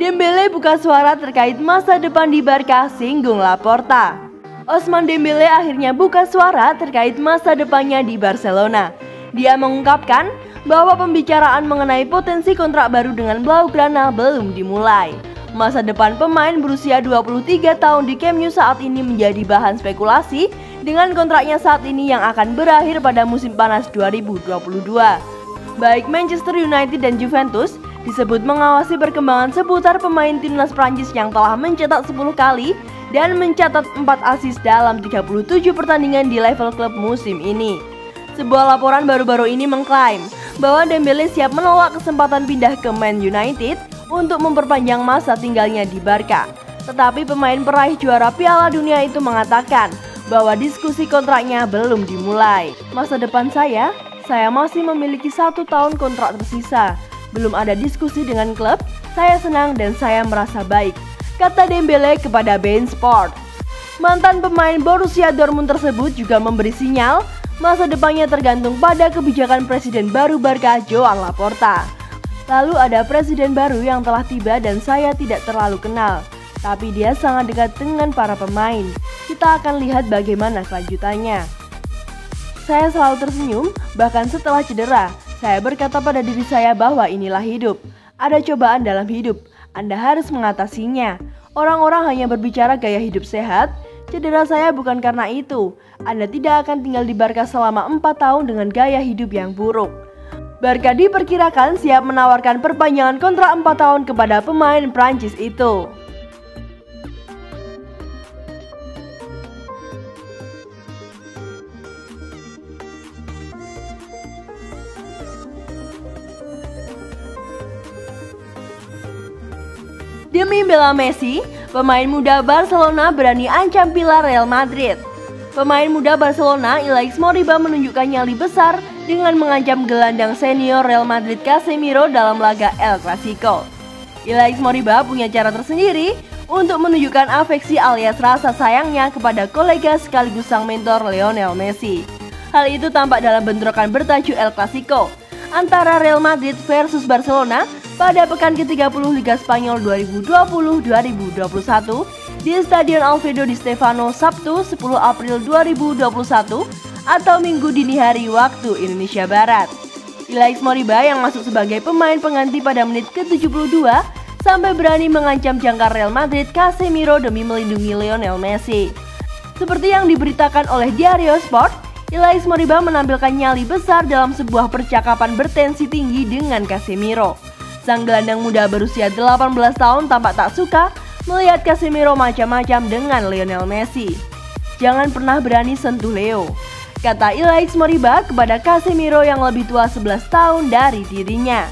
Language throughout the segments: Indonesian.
Dembele buka suara terkait masa depan di Barca, singgung Laporta. Ousmane Dembele akhirnya buka suara terkait masa depannya di Barcelona. Dia mengungkapkan bahwa pembicaraan mengenai potensi kontrak baru dengan Blaugrana belum dimulai. Masa depan pemain berusia 23 tahun di Camp Nou saat ini menjadi bahan spekulasi dengan kontraknya saat ini yang akan berakhir pada musim panas 2022. Baik Manchester United dan Juventus disebut mengawasi perkembangan seputar pemain timnas Prancis yang telah mencetak 10 kali dan mencatat 4 assist dalam 37 pertandingan di level klub musim ini. Sebuah laporan baru-baru ini mengklaim bahwa Dembele siap menolak kesempatan pindah ke Man United untuk memperpanjang masa tinggalnya di Barca. Tetapi pemain peraih juara Piala Dunia itu mengatakan bahwa diskusi kontraknya belum dimulai. Masa depan saya masih memiliki 1 tahun kontrak tersisa. Belum ada diskusi dengan klub, saya senang dan saya merasa baik, kata Dembele kepada beIN Sport. Mantan pemain Borussia Dortmund tersebut juga memberi sinyal masa depannya tergantung pada kebijakan presiden baru Barca, Joan Laporta. Lalu ada presiden baru yang telah tiba dan saya tidak terlalu kenal, tapi dia sangat dekat dengan para pemain. Kita akan lihat bagaimana kelanjutannya. Saya selalu tersenyum, bahkan setelah cedera. Saya berkata pada diri saya bahwa inilah hidup. Ada cobaan dalam hidup, Anda harus mengatasinya. Orang-orang hanya berbicara gaya hidup sehat. Cedera saya bukan karena itu. Anda tidak akan tinggal di Barca selama 4 tahun dengan gaya hidup yang buruk. Barca diperkirakan siap menawarkan perpanjangan kontrak 4 tahun kepada pemain Prancis itu. Demi bela Messi, pemain muda Barcelona berani ancam pilar Real Madrid. Pemain muda Barcelona, Ilaix Moriba menunjukkan nyali besar dengan mengancam gelandang senior Real Madrid Casemiro dalam laga El Clasico. Ilaix Moriba punya cara tersendiri untuk menunjukkan afeksi alias rasa sayangnya kepada kolega sekaligus sang mentor Lionel Messi. Hal itu tampak dalam bentrokan bertajuk El Clasico antara Real Madrid versus Barcelona pada pekan ke-30 Liga Spanyol 2020-2021 di Stadion Alfredo Di Stéfano Sabtu 10 April 2021 atau Minggu dini hari waktu Indonesia Barat. Ilaix Moriba yang masuk sebagai pemain pengganti pada menit ke-72 sampai berani mengancam jangkar Real Madrid Casemiro demi melindungi Lionel Messi. Seperti yang diberitakan oleh Diario Sport, Ilaix Moriba menampilkan nyali besar dalam sebuah percakapan bertensi tinggi dengan Casemiro. Sang gelandang muda berusia 18 tahun tampak tak suka melihat Casemiro macam-macam dengan Lionel Messi. Jangan pernah berani sentuh Leo, kata Ilaix Moriba kepada Casemiro yang lebih tua 11 tahun dari dirinya.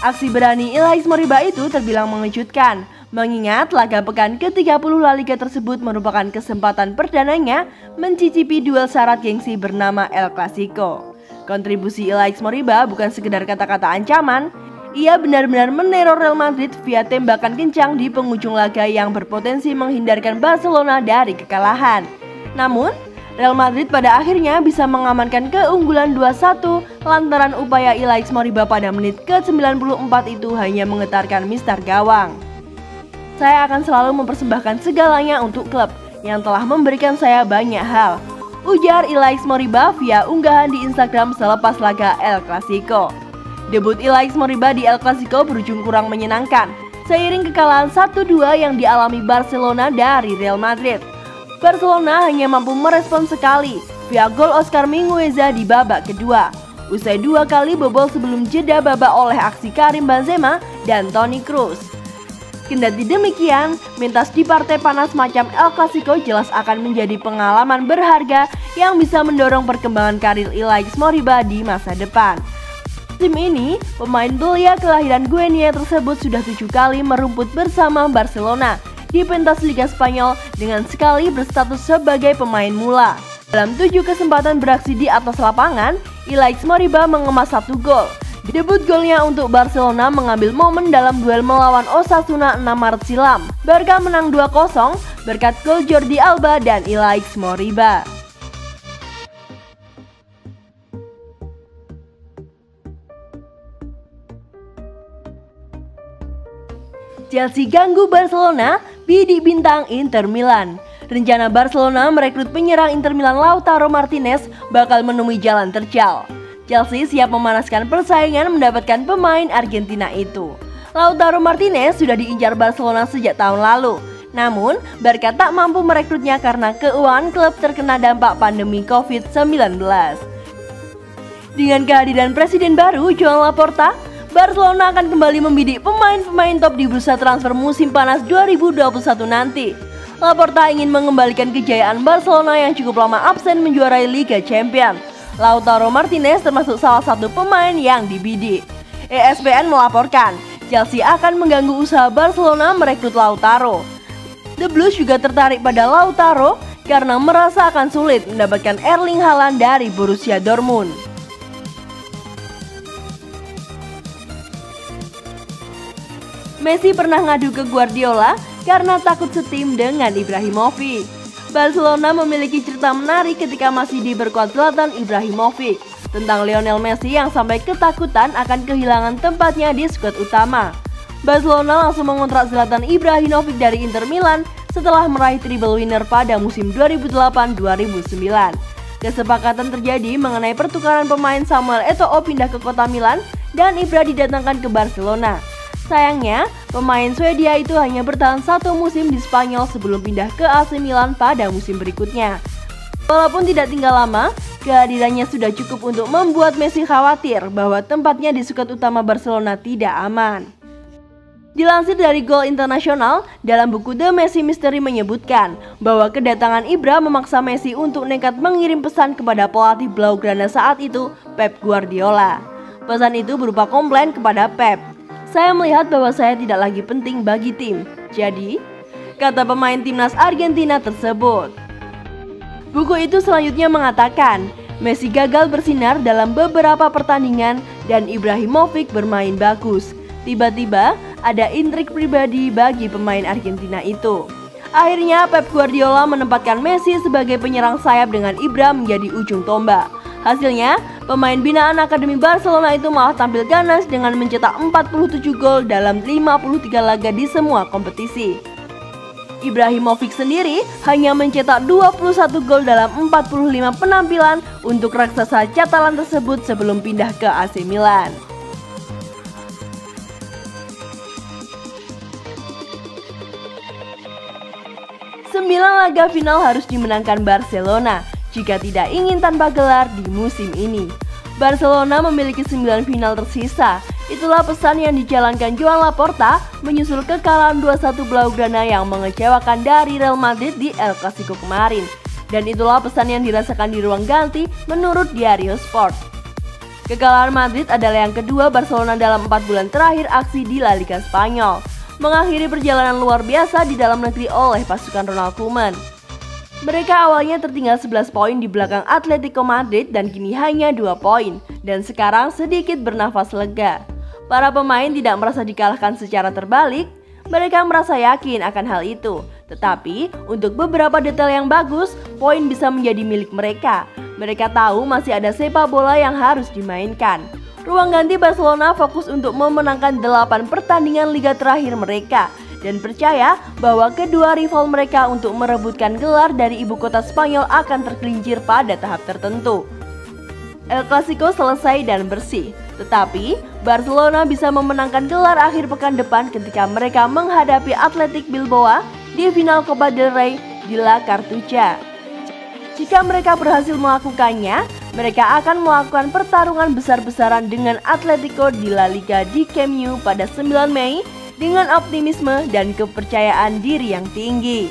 Aksi berani Ilaix Moriba itu terbilang mengejutkan, mengingat laga pekan ke-30 La Liga tersebut merupakan kesempatan perdananya mencicipi duel syarat gengsi bernama El Clasico. Kontribusi Ilaix Moriba bukan sekedar kata-kata ancaman. Ia benar-benar meneror Real Madrid via tembakan kencang di penghujung laga yang berpotensi menghindarkan Barcelona dari kekalahan. Namun, Real Madrid pada akhirnya bisa mengamankan keunggulan 2-1 lantaran upaya Ilaix Moriba pada menit ke-94 itu hanya menggetarkan mistar gawang. Saya akan selalu mempersembahkan segalanya untuk klub yang telah memberikan saya banyak hal, ujar Ilaix Moriba via unggahan di Instagram selepas laga El Clasico. Debut Ilaix Moriba di El Clasico berujung kurang menyenangkan seiring kekalahan 1-2 yang dialami Barcelona dari Real Madrid. Barcelona hanya mampu merespon sekali via gol Oscar Mingueza di babak kedua. Usai 2 kali bobol sebelum jeda babak oleh aksi Karim Benzema dan Toni Kroos. Kendati demikian, mentas di partai panas macam El Clasico jelas akan menjadi pengalaman berharga yang bisa mendorong perkembangan karir Ilaix Moriba di masa depan. Tim ini, pemain belia kelahiran Guinea tersebut sudah 7 kali merumput bersama Barcelona di pentas Liga Spanyol dengan sekali berstatus sebagai pemain mula. Dalam 7 kesempatan beraksi di atas lapangan, Ilaix Moriba mengemas 1 gol. Debut golnya untuk Barcelona mengambil momen dalam duel melawan Osasuna 6 Maret silam. Barca menang 2-0 berkat gol Jordi Alba dan Ilaix Moriba. Chelsea ganggu Barcelona, bidik bintang Inter Milan. Rencana Barcelona merekrut penyerang Inter Milan Lautaro Martinez bakal menemui jalan terjal. Chelsea siap memanaskan persaingan mendapatkan pemain Argentina itu. Lautaro Martinez sudah diincar Barcelona sejak tahun lalu. Namun, Barca tak mampu merekrutnya karena keuangan klub terkena dampak pandemi COVID-19. Dengan kehadiran presiden baru, Joan Laporta, Barcelona akan kembali membidik pemain-pemain top di bursa transfer musim panas 2021 nanti. Laporta ingin mengembalikan kejayaan Barcelona yang cukup lama absen menjuarai Liga Champions. Lautaro Martinez termasuk salah satu pemain yang dibidik. ESPN melaporkan, Chelsea akan mengganggu usaha Barcelona merekrut Lautaro. The Blues juga tertarik pada Lautaro karena merasa akan sulit mendapatkan Erling Haaland dari Borussia Dortmund. Messi pernah ngadu ke Guardiola karena takut setim dengan Ibrahimovic. Barcelona memiliki cerita menarik ketika masih diperkuat Zlatan Ibrahimovic tentang Lionel Messi yang sampai ketakutan akan kehilangan tempatnya di skuad utama. Barcelona langsung mengontrak Zlatan Ibrahimovic dari Inter Milan setelah meraih treble winner pada musim 2008-2009. Kesepakatan terjadi mengenai pertukaran pemain Samuel Eto'o pindah ke kota Milan dan Ibra didatangkan ke Barcelona. Sayangnya, pemain Swedia itu hanya bertahan satu musim di Spanyol sebelum pindah ke AC Milan pada musim berikutnya. Walaupun tidak tinggal lama, kehadirannya sudah cukup untuk membuat Messi khawatir bahwa tempatnya di skuad utama Barcelona tidak aman. Dilansir dari Goal International, dalam buku The Messi Mystery menyebutkan bahwa kedatangan Ibra memaksa Messi untuk nekat mengirim pesan kepada pelatih Blaugrana saat itu, Pep Guardiola. Pesan itu berupa komplain kepada Pep. "Saya melihat bahwa saya tidak lagi penting bagi tim. Jadi," kata pemain timnas Argentina tersebut. Buku itu selanjutnya mengatakan, Messi gagal bersinar dalam beberapa pertandingan dan Ibrahimovic bermain bagus. Tiba-tiba ada intrik pribadi bagi pemain Argentina itu. Akhirnya Pep Guardiola menempatkan Messi sebagai penyerang sayap dengan Ibra menjadi ujung tombak. Hasilnya, pemain binaan Akademi Barcelona itu malah tampil ganas dengan mencetak 47 gol dalam 53 laga di semua kompetisi. Ibrahimovic sendiri hanya mencetak 21 gol dalam 45 penampilan untuk raksasa Catalan tersebut sebelum pindah ke AC Milan. Sembilan laga final harus dimenangkan Barcelona jika tidak ingin tanpa gelar di musim ini. Barcelona memiliki 9 final tersisa. Itulah pesan yang dijalankan Joan Laporta menyusul kekalahan 2-1 Blaugrana yang mengecewakan dari Real Madrid di El Clasico kemarin. Dan itulah pesan yang dirasakan di ruang ganti menurut Diario Sport. Kekalahan Madrid adalah yang kedua Barcelona dalam 4 bulan terakhir aksi di La Liga Spanyol, mengakhiri perjalanan luar biasa di dalam negeri oleh pasukan Ronald Koeman. Mereka awalnya tertinggal 11 poin di belakang Atletico Madrid dan kini hanya 2 poin dan sekarang sedikit bernafas lega. Para pemain tidak merasa dikalahkan secara terbalik, mereka merasa yakin akan hal itu. Tetapi untuk beberapa detail yang bagus, poin bisa menjadi milik mereka. Mereka tahu masih ada sepak bola yang harus dimainkan. Ruang ganti Barcelona fokus untuk memenangkan 8 pertandingan liga terakhir mereka dan percaya bahwa kedua rival mereka untuk merebutkan gelar dari ibu kota Spanyol akan tergelincir pada tahap tertentu. El Clasico selesai dan bersih, tetapi Barcelona bisa memenangkan gelar akhir pekan depan ketika mereka menghadapi Athletic Bilbao di final Copa del Rey di La Cartuja. Jika mereka berhasil melakukannya, mereka akan melakukan pertarungan besar-besaran dengan Atletico di La Liga di Camp Nou pada 9 Mei dengan optimisme dan kepercayaan diri yang tinggi.